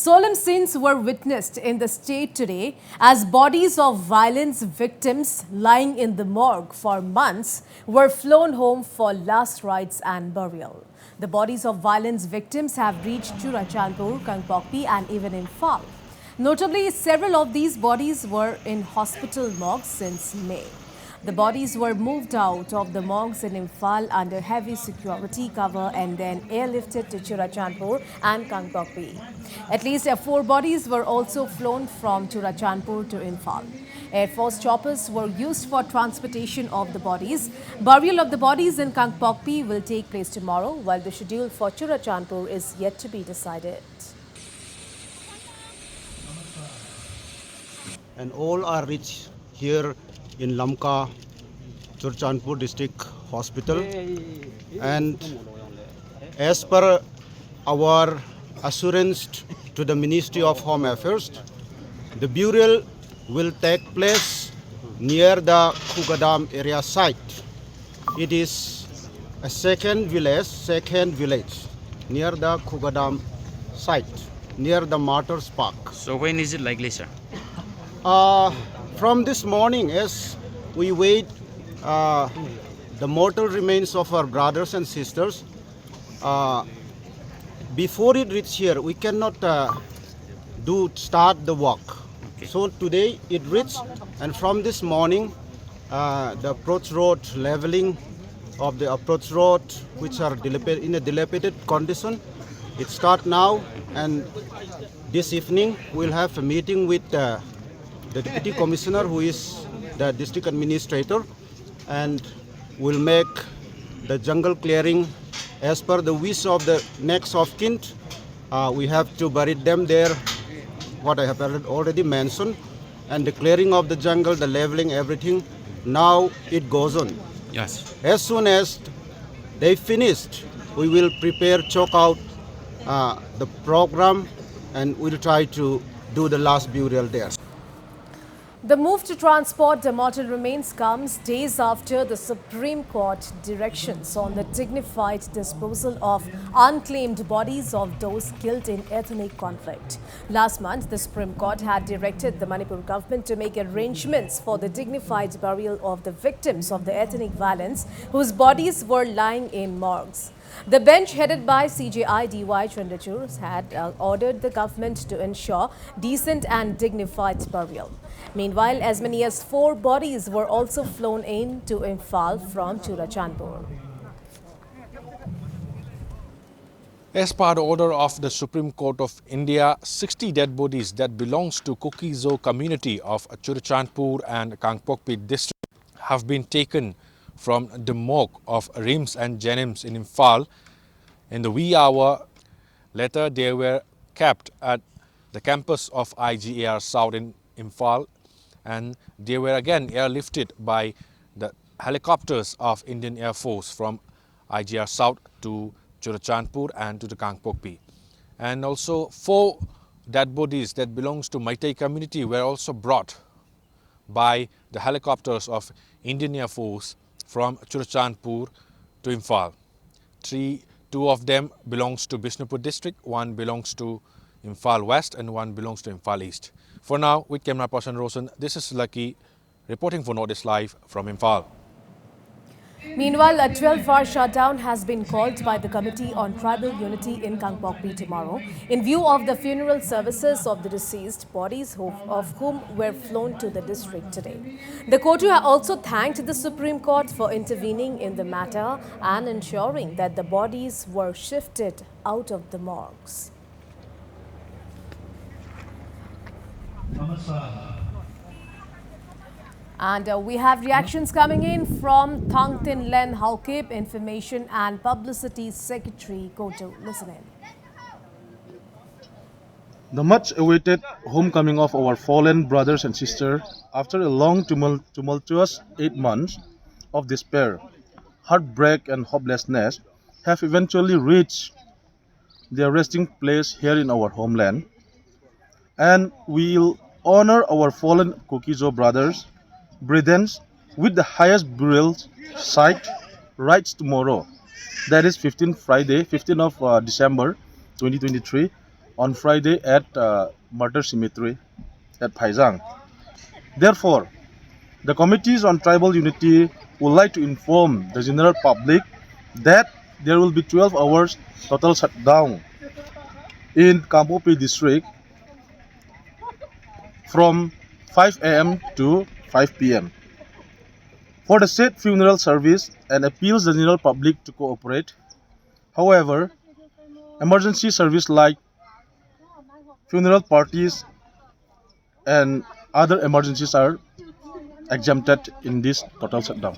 Solemn scenes were witnessed in the state today as bodies of violence victims lying in the morgue for months were flown home for last rites and burial. The bodies of violence victims have reached Churachandpur, Kangpokpi and even Imphal. Notably, several of these bodies were in hospital morgues since May. The bodies were moved out of the morgues in Imphal under heavy security cover and then airlifted to Churachandpur and Kangpokpi. At least 4 bodies were also flown from Churachandpur to Imphal. Air Force choppers were used for transportation of the bodies. Burial of the bodies in Kangpokpi will take place tomorrow, while the schedule for Churachandpur is yet to be decided. And all are reached here in Lamka, Churachandpur District Hospital. And as per our assurance to the Ministry of Home Affairs, the burial will take place near the 𝗃𝗄𝗏 area site. It is a second village near the 𝗃𝗄𝗏 site, near the Martyrs Park. So when is it likely, sir? From this morning, as we wait the mortal remains of our brothers and sisters, before it reaches here, we cannot start the walk. Okay. So today it reached, and from this morning, the approach road leveling of the approach road, which are in a dilapidated condition, it starts now, and this evening we'll have a meeting with the Deputy Commissioner, who is the District Administrator, and will make the jungle clearing as per the wish of the next of kin. We have to bury them there, what I have already mentioned, and the clearing of the jungle, the leveling, everything. Now it goes on. Yes. As soon as they finished, we will chalk out the program, and we'll try to do the last burial there. The move to transport the mortal remains comes days after the Supreme Court directions on the dignified disposal of unclaimed bodies of those killed in ethnic conflict. Last month, the Supreme Court had directed the Manipur government to make arrangements for the dignified burial of the victims of the ethnic violence whose bodies were lying in morgues. The bench headed by 𝗃𝗏𝗧𝗛𝗃𝗏 had ordered the government to ensure decent and dignified burial. Meanwhile, as many as 4 bodies were also flown in to Imphal from Churachandpur. As per the order of the Supreme Court of India, 60 dead bodies that belongs to 𝗃𝗏𝗧𝗃𝗏 community of Churachandpur and Kangpokpi district have been taken from the morgue of RIMS and JENIMS in Imphal. In the wee hour later, they were kept at the campus of IGAR South in Imphal, and they were again airlifted by the helicopters of Indian Air Force from IGR South to Churachandpur and to the Kangpokpi. And also 4 dead bodies that belongs to Meitei community were also brought by the helicopters of Indian Air Force from Churachandpur to Imphal. 2 of them belongs to Bishnupur district, 1 belongs to Imphal West and 1 belongs to Imphal East. For now, with camera person Rosen, this is Lucky reporting for Northeast Live from Imphal. Meanwhile, a 12-hour shutdown has been called by the Committee on Tribal Unity in Kangpokpi tomorrow in view of the funeral services of the deceased, bodies of whom were flown to the district today. The Kotu also thanked the Supreme Court for intervening in the matter and ensuring that the bodies were shifted out of the morgues. And we have reactions coming in from 𝗃𝗢𝗏𝗃𝗏𝗃𝗏 Information and Publicity Secretary Kotu. Listen in. The much-awaited homecoming of our fallen brothers and sisters after a long tumultuous 8 months of despair, heartbreak and hopelessness have eventually reached their resting place here in our homeland. And we'll honor our fallen 𝗃𝗏𝗧𝗃𝗏𝗃𝗏 brothers, brethren, with the highest burial site rites tomorrow, that is Friday, 15th of December 2023, on Friday at Murder Cemetery at Phaizang. Therefore, the Committees on Tribal Unity would like to inform the general public that there will be 12 hours total shutdown in Kangpokpi district from 5 a.m. to 5 p.m. for the said funeral service and appeals the general public to cooperate. However, emergency service like funeral parties and other emergencies are exempted in this total shutdown.